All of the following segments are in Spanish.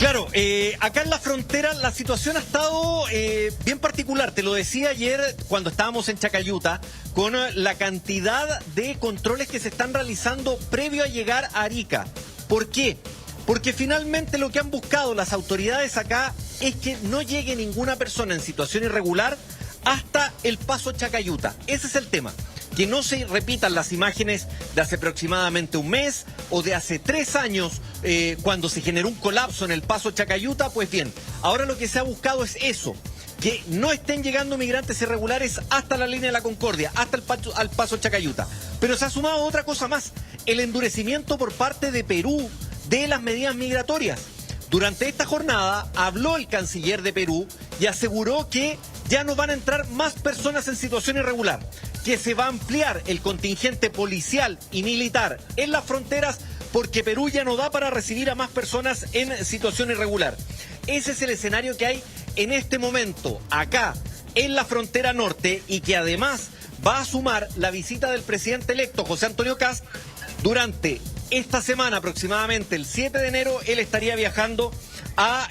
Claro, acá en la frontera la situación ha estado bien particular. Te lo decía ayer cuando estábamos en Chacayuta, con la cantidad de controles que se están realizando previo a llegar a Arica. ¿Por qué? Porque finalmente lo que han buscado las autoridades acá es que no llegue ninguna persona en situación irregular hasta el paso Chacayuta. Ese es el tema. Que no se repitan las imágenes de hace aproximadamente un mes o de hace 3 años cuando se generó un colapso en el paso Chacayuta. Pues bien, ahora lo que se ha buscado es eso, que no estén llegando migrantes irregulares hasta la línea de la Concordia, hasta el paso Chacayuta. Pero se ha sumado otra cosa más, el endurecimiento por parte de Perú de las medidas migratorias. Durante esta jornada habló el canciller de Perú y aseguró que ya no van a entrar más personas en situación irregular, que se va a ampliar el contingente policial y militar en las fronteras porque Perú ya no da para recibir a más personas en situación irregular. Ese es el escenario que hay en este momento acá en la frontera norte y que además va a sumar la visita del presidente electo José Antonio Kast. Durante esta semana, aproximadamente el 7 de enero, él estaría viajando a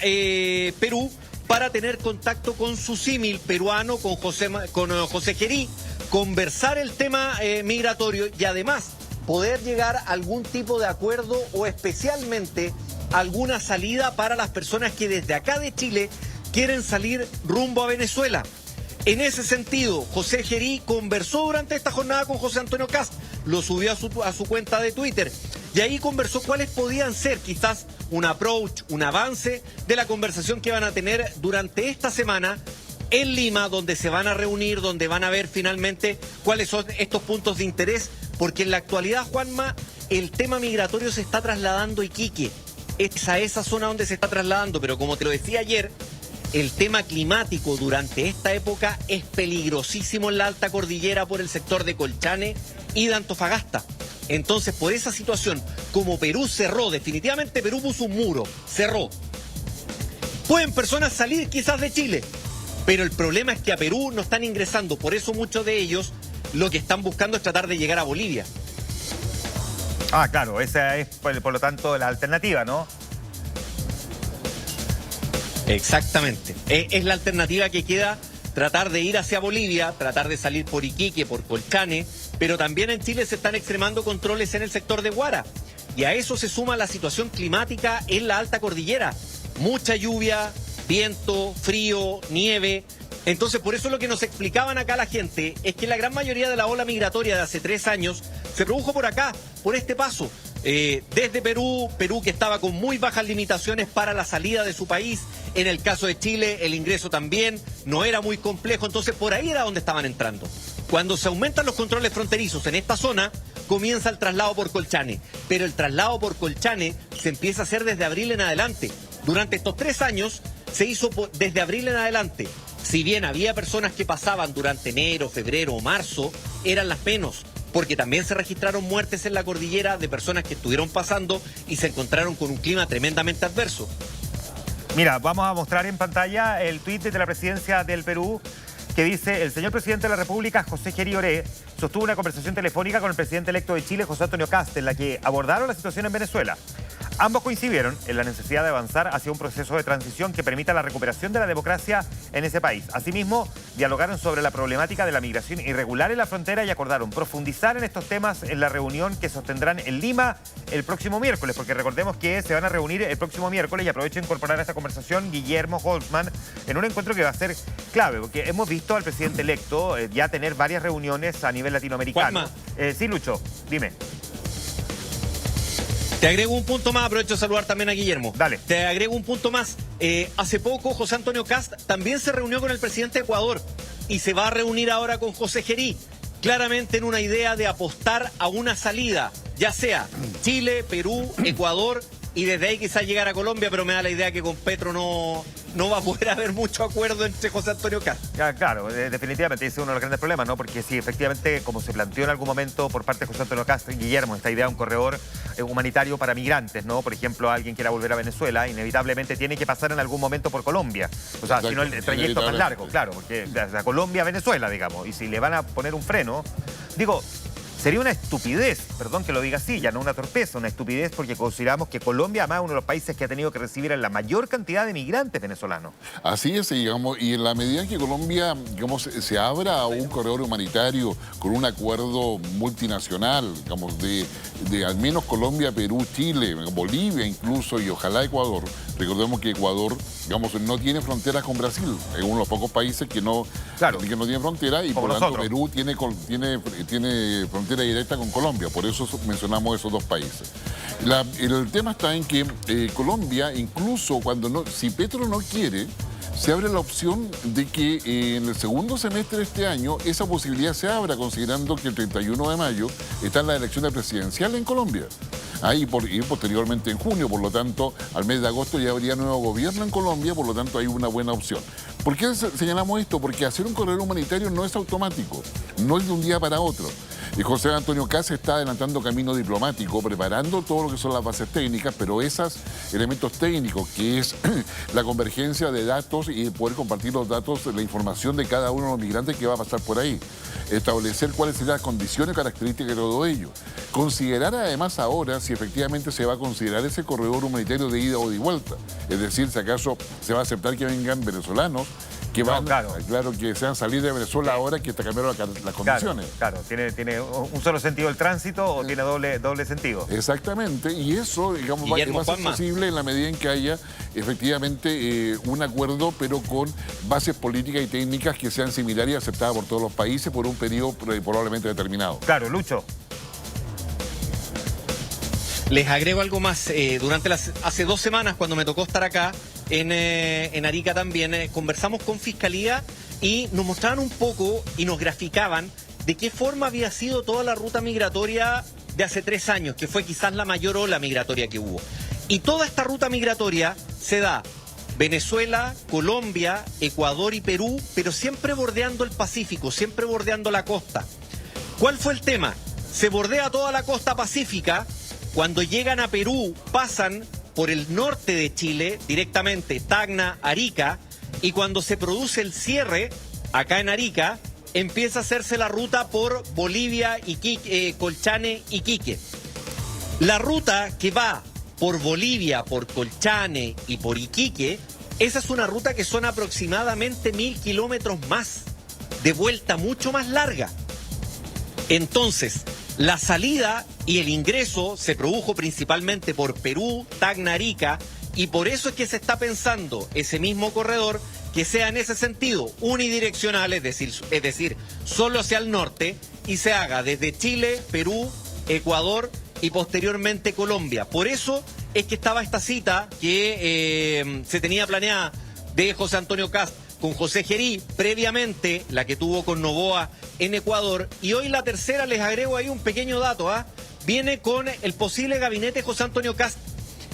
Perú para tener contacto con su símil peruano, con José Gerí, conversar el tema migratorio y además poder llegar a algún tipo de acuerdo o especialmente alguna salida para las personas que desde acá de Chile quieren salir rumbo a Venezuela. En ese sentido, José Gerí conversó durante esta jornada con José Antonio Kast, lo subió a su cuenta de Twitter y ahí conversó cuáles podían ser quizás un approach, un avance de la conversación que van a tener durante esta semana en Lima, donde se van a reunir, donde van a ver finalmente cuáles son estos puntos de interés, porque en la actualidad, Juanma, el tema migratorio se está trasladando a Iquique, es a esa zona donde se está trasladando, pero como te lo decía ayer, el tema climático durante esta época es peligrosísimo en la alta cordillera por el sector de Colchane y de Antofagasta. Entonces, por esa situación, como Perú cerró, definitivamente Perú puso un muro, cerró. Pueden personas salir quizás de Chile, pero el problema es que a Perú no están ingresando, por eso muchos de ellos lo que están buscando es tratar de llegar a Bolivia. Ah, claro, esa es por lo tanto la alternativa, ¿no? Exactamente. Es la alternativa que queda, tratar de ir hacia Bolivia, tratar de salir por Iquique, por Colchane, pero también en Chile se están extremando controles en el sector de Huara. Y a eso se suma la situación climática en la alta cordillera. Mucha lluvia, viento, frío, nieve. Entonces, por eso lo que nos explicaban acá la gente es que la gran mayoría de la ola migratoria de hace 3 años se produjo por acá, por este paso. Desde Perú que estaba con muy bajas limitaciones para la salida de su país. En el caso de Chile, el ingreso también no era muy complejo, entonces por ahí era donde estaban entrando. Cuando se aumentan los controles fronterizos en esta zona, comienza el traslado por Colchane. Pero el traslado por Colchane se empieza a hacer desde abril en adelante. Durante estos 3 años se hizo desde abril en adelante. Si bien había personas que pasaban durante enero, febrero o marzo, eran las menos, porque también se registraron muertes en la cordillera de personas que estuvieron pasando y se encontraron con un clima tremendamente adverso. Mira, vamos a mostrar en pantalla el tuit de la presidencia del Perú que dice: el señor presidente de la República, José Gerí Oré, sostuvo una conversación telefónica con el presidente electo de Chile, José Antonio Kast, en la que abordaron la situación en Venezuela. Ambos coincidieron en la necesidad de avanzar hacia un proceso de transición que permita la recuperación de la democracia en ese país. Asimismo, dialogaron sobre la problemática de la migración irregular en la frontera y acordaron profundizar en estos temas en la reunión que sostendrán en Lima el próximo miércoles, porque recordemos que se van a reunir el próximo miércoles y aprovecho de incorporar a esta conversación Guillermo Holtzman en un encuentro que va a ser clave, porque hemos visto al presidente electo ya tener varias reuniones a nivel latinoamericano. Sí, Lucho, dime. Te agrego un punto más, aprovecho de saludar también a Guillermo. Dale. Te agrego un punto más. Hace poco José Antonio Kast también se reunió con el presidente de Ecuador y se va a reunir ahora con José Gerí, claramente en una idea de apostar a una salida, ya sea Chile, Perú, Ecuador y desde ahí quizás llegar a Colombia, pero me da la idea que con Petro no va a poder haber mucho acuerdo entre José Antonio Kast. Claro, definitivamente ese es uno de los grandes problemas, ¿no? Porque si efectivamente, como se planteó en algún momento por parte de José Antonio Kast, Guillermo, esta idea de un corredor humanitario para migrantes, ¿no? Por ejemplo, alguien quiera volver a Venezuela, inevitablemente tiene que pasar en algún momento por Colombia. O sea, si no el trayecto es más largo, claro, porque de Colombia a Venezuela, digamos. Y si le van a poner un freno, digo, Sería una estupidez, perdón que lo diga así, ya no una torpeza, una estupidez porque consideramos que Colombia, además, es uno de los países que ha tenido que recibir a la mayor cantidad de migrantes venezolanos. Así es, digamos, y en la medida en que Colombia, digamos, se abra a un corredor humanitario con un acuerdo multinacional, digamos, de al menos Colombia, Perú, Chile, Bolivia incluso, y ojalá Ecuador. Recordemos que Ecuador, digamos, no tiene fronteras con Brasil, es uno de los pocos países que no tiene frontera, y por lo tanto Perú tiene frontera directa con Colombia, por eso mencionamos esos dos países. El tema está en que Colombia, incluso si Petro no quiere, se abre la opción de que en el segundo semestre de este año esa posibilidad se abra, considerando que el 31 de mayo están las elecciones presidenciales en Colombia. Y posteriormente en junio, por lo tanto, al mes de agosto ya habría nuevo gobierno en Colombia, por lo tanto hay una buena opción. ¿Por qué señalamos esto? Porque hacer un corredor humanitario no es automático, no es de un día para otro. Y José Antonio Kast está adelantando camino diplomático, preparando todo lo que son las bases técnicas, pero esos elementos técnicos, que es la convergencia de datos y poder compartir los datos, la información de cada uno de los migrantes que va a pasar por ahí, establecer cuáles serán las condiciones, características de todo ello. Considerar además ahora si efectivamente se va a considerar ese corredor humanitario de ida o de vuelta. Es decir, si acaso se va a aceptar que vengan venezolanos que van, claro, que sean salir de Venezuela ahora que está cambiando las condiciones. Claro, tiene un solo sentido el tránsito o tiene doble sentido. Exactamente, y eso, digamos, va a ser posible en la medida en que haya efectivamente un acuerdo, pero con bases políticas y técnicas que sean similares y aceptadas por todos los países por un periodo probablemente determinado. Claro, Lucho. Les agrego algo más. Hace 2 semanas, cuando me tocó estar acá, en Arica también, conversamos con Fiscalía y nos mostraban un poco y nos graficaban de qué forma había sido toda la ruta migratoria de hace 3 años, que fue quizás la mayor ola migratoria que hubo. Y toda esta ruta migratoria se da Venezuela, Colombia, Ecuador y Perú, pero siempre bordeando el Pacífico, siempre bordeando la costa. ¿Cuál fue el tema? Se bordea toda la costa pacífica. Cuando llegan a Perú, pasan por el norte de Chile, directamente Tacna, Arica, y cuando se produce el cierre, acá en Arica, empieza a hacerse la ruta por Bolivia, Colchane, Iquique. La ruta que va por Bolivia, por Colchane y por Iquique, esa es una ruta que son aproximadamente 1000 kilómetros más, de vuelta mucho más larga. Entonces, la salida y el ingreso se produjo principalmente por Perú, Tacna, Arica, y por eso es que se está pensando ese mismo corredor que sea en ese sentido unidireccional, es decir, solo hacia el norte, y se haga desde Chile, Perú, Ecuador y posteriormente Colombia. Por eso es que estaba esta cita que se tenía planeada de José Antonio Kast con José Gerí, previamente la que tuvo con Noboa en Ecuador, y hoy la tercera, les agrego ahí un pequeño dato, viene con el posible gabinete José Antonio Kast,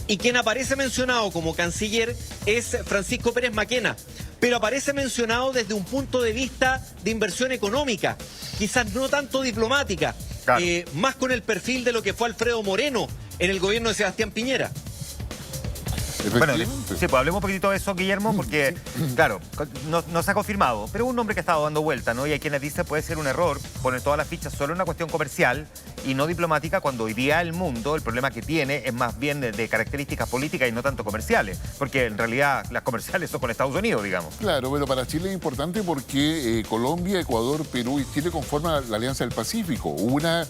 y quien aparece mencionado como canciller es Francisco Pérez Maquena, pero aparece mencionado desde un punto de vista de inversión económica, quizás no tanto diplomática, claro. Más con el perfil de lo que fue Alfredo Moreno en el gobierno de Sebastián Piñera. Bueno, sí, pues hablemos un poquito de eso, Guillermo, porque, claro, no se ha confirmado, pero un nombre que ha estado dando vuelta, ¿no? Y hay quienes dicen puede ser un error poner todas las fichas solo en una cuestión comercial y no diplomática, cuando hoy día el mundo, el problema que tiene es más bien de características políticas y no tanto comerciales, porque en realidad las comerciales son con Estados Unidos, digamos. Claro, pero para Chile es importante porque Colombia, Ecuador, Perú y Chile conforman la Alianza del Pacífico, una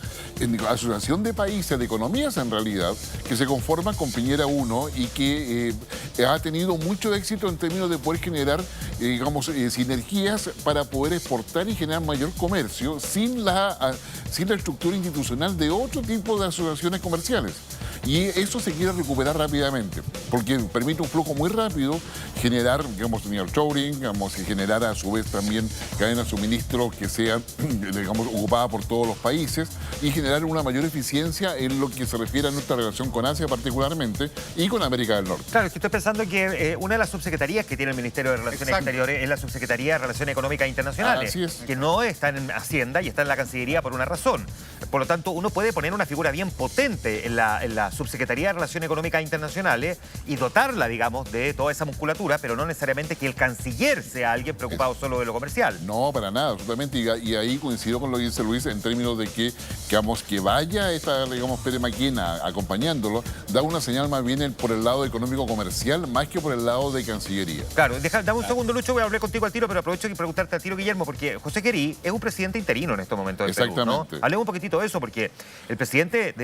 asociación de países, de economías en realidad, que se conforman con Piñera 1 y que ha tenido mucho éxito en términos de poder generar, sinergias para poder exportar y generar mayor comercio sin la estructura institucional de otro tipo de asociaciones comerciales. Y eso se quiere recuperar rápidamente, porque permite un flujo muy rápido, generar, nearshoring, y generar a su vez también cadenas de suministro que sean, ocupadas por todos los países y generar una mayor eficiencia en lo que se refiere a nuestra relación con Asia particularmente y con América del Norte. Claro, es que estoy pensando que una de las subsecretarías que tiene el Ministerio de Relaciones Exteriores es la Subsecretaría de Relaciones Económicas Internacionales, que no está en Hacienda y está en la Cancillería por una razón. Por lo tanto, uno puede poner una figura bien potente en la Subsecretaría de Relaciones Económicas Internacionales y dotarla, digamos, de toda esa musculatura, pero no necesariamente que el canciller sea alguien preocupado solo de lo comercial. No, para nada, absolutamente. Y ahí coincido con lo que dice Luis en términos de que, digamos, que vaya esta, digamos, Pere Maquina acompañándolo, da una señal más bien por el lado económico-comercial más que por el lado de Cancillería. Claro, dame un segundo, Lucho, voy a hablar contigo al tiro, pero aprovecho de preguntarte al tiro, Guillermo, porque José Gerí es un presidente interino en estos momentos del Perú, ¿no? Hablemos un poquito de eso, porque el presidente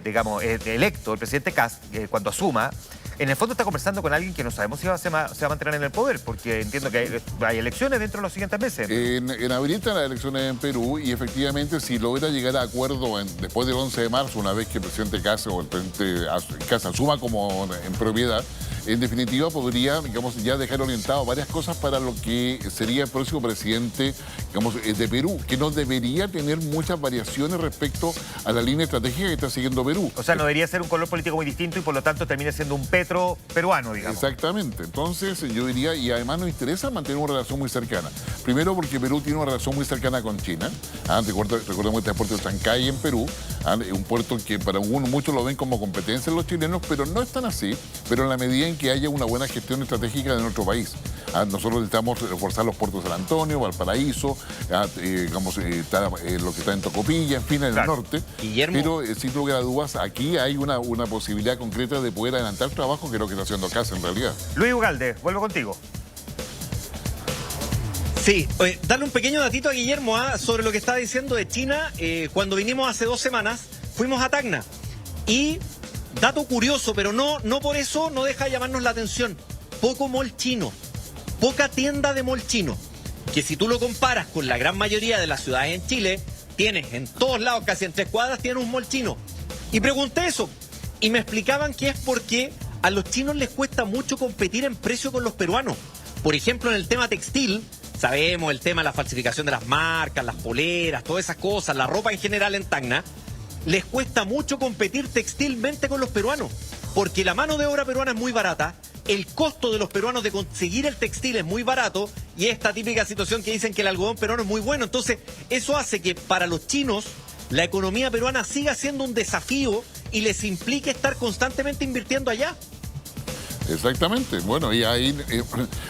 digamos, electo, el presidente Kast, cuando asuma, en el fondo está conversando con alguien que no sabemos si se va a mantener en el poder, porque entiendo que hay elecciones dentro de los siguientes meses. En abril están las elecciones en Perú y efectivamente si logra llegar a acuerdo después del 11 de marzo, una vez que el presidente Kast o el presidente Kast asuma como en propiedad, en definitiva podría, digamos, ya dejar orientado varias cosas para lo que sería el próximo presidente, digamos, de Perú, que no debería tener muchas variaciones respecto a la línea estratégica que está siguiendo Perú. O sea, no debería ser un color político muy distinto y por lo tanto termine siendo un Petro peruano, digamos. Exactamente. Entonces, yo diría, y además nos interesa mantener una relación muy cercana. Primero porque Perú tiene una relación muy cercana con China. Recordemos este puerto de Chancay en Perú, un puerto que para muchos lo ven como competencia en los chilenos, pero no es tan así, pero en la medida en que haya una buena gestión estratégica de nuestro país. Nosotros necesitamos reforzar los puertos de San Antonio, Valparaíso, digamos, lo que está en Tocopilla, en fin, en el norte. Guillermo. Pero sin lugar a dudas, aquí hay una posibilidad concreta de poder adelantar trabajo, que es lo que está haciendo Kast en realidad. Luis Ugalde, vuelvo contigo. Sí, darle un pequeño datito a Guillermo sobre lo que estaba diciendo de China. Cuando vinimos hace 2 semanas, fuimos a Tacna. Y, dato curioso, pero no por eso no deja de llamarnos la atención, poco mall chino, poca tienda de mall chino. Que si tú lo comparas con la gran mayoría de las ciudades en Chile, tienes en todos lados, casi en 3 cuadras, tienes un mall chino. Y pregunté eso, y me explicaban que es porque a los chinos les cuesta mucho competir en precio con los peruanos. Por ejemplo, en el tema textil, sabemos el tema de la falsificación de las marcas, las poleras, todas esas cosas, la ropa en general en Tacna, les cuesta mucho competir textilmente con los peruanos, porque la mano de obra peruana es muy barata, el costo de los peruanos de conseguir el textil es muy barato, y esta típica situación que dicen que el algodón peruano es muy bueno. Entonces, eso hace que para los chinos la economía peruana siga siendo un desafío y les implique estar constantemente invirtiendo allá. Exactamente. Bueno, y ahí,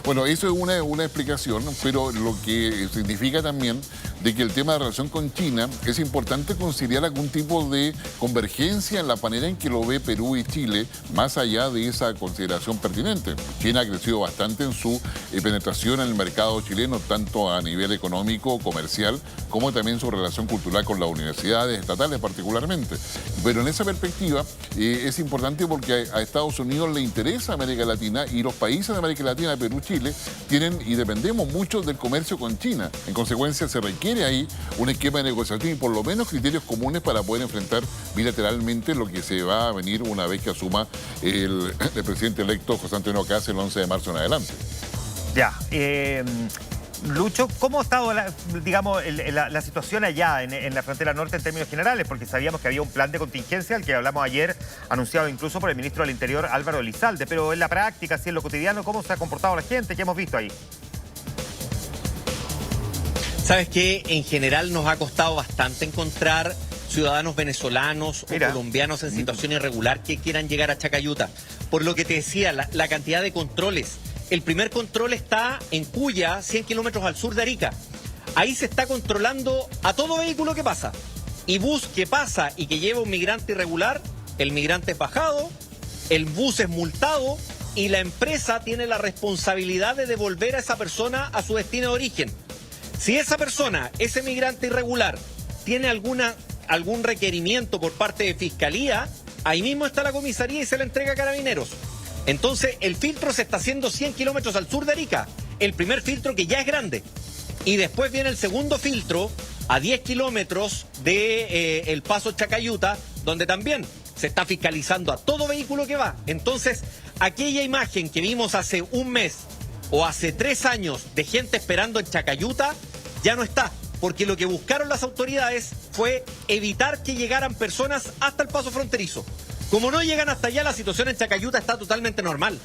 bueno, eso es una explicación, pero lo que significa también de que el tema de relación con China es importante conciliar algún tipo de convergencia en la manera en que lo ve Perú y Chile, más allá de esa consideración pertinente. China ha crecido bastante en su penetración en el mercado chileno, tanto a nivel económico, comercial, como también su relación cultural con las universidades estatales particularmente. Pero en esa perspectiva es importante porque a Estados Unidos le interesa América Latina y los países de América Latina, Perú, Chile, tienen y dependemos mucho del comercio con China. En consecuencia, se requiere ahí un esquema de negociación y por lo menos criterios comunes para poder enfrentar bilateralmente lo que se va a venir una vez que asuma el presidente electo José Antonio Kast el 11 de marzo en adelante. Ya, Lucho, ¿cómo ha estado la situación allá en la frontera norte en términos generales? Porque sabíamos que había un plan de contingencia, al que hablamos ayer, anunciado incluso por el ministro del Interior, Álvaro Elizalde, pero en la práctica, así en lo cotidiano, ¿cómo se ha comportado la gente? ¿Qué hemos visto ahí? ¿Sabes qué? En general nos ha costado bastante encontrar ciudadanos venezolanos o colombianos en situación irregular que quieran llegar a Chacayuta. Por lo que te decía, la cantidad de controles. El primer control está en Cuya, 100 kilómetros al sur de Arica. Ahí se está controlando a todo vehículo que pasa. Y bus que pasa y que lleva un migrante irregular, el migrante es bajado, el bus es multado y la empresa tiene la responsabilidad de devolver a esa persona a su destino de origen. Si esa persona, ese migrante irregular, tiene algún requerimiento por parte de Fiscalía, ahí mismo está la comisaría y se la entrega a Carabineros. Entonces, el filtro se está haciendo 100 kilómetros al sur de Arica, el primer filtro que ya es grande. Y después viene el segundo filtro a 10 kilómetros de el paso Chacayuta, donde también se está fiscalizando a todo vehículo que va. Entonces, aquella imagen que vimos hace un mes o hace 3 años de gente esperando en Chacayuta, ya no está. Porque lo que buscaron las autoridades fue evitar que llegaran personas hasta el paso fronterizo. Como no llegan hasta allá, la situación en Chacayuta está totalmente normal.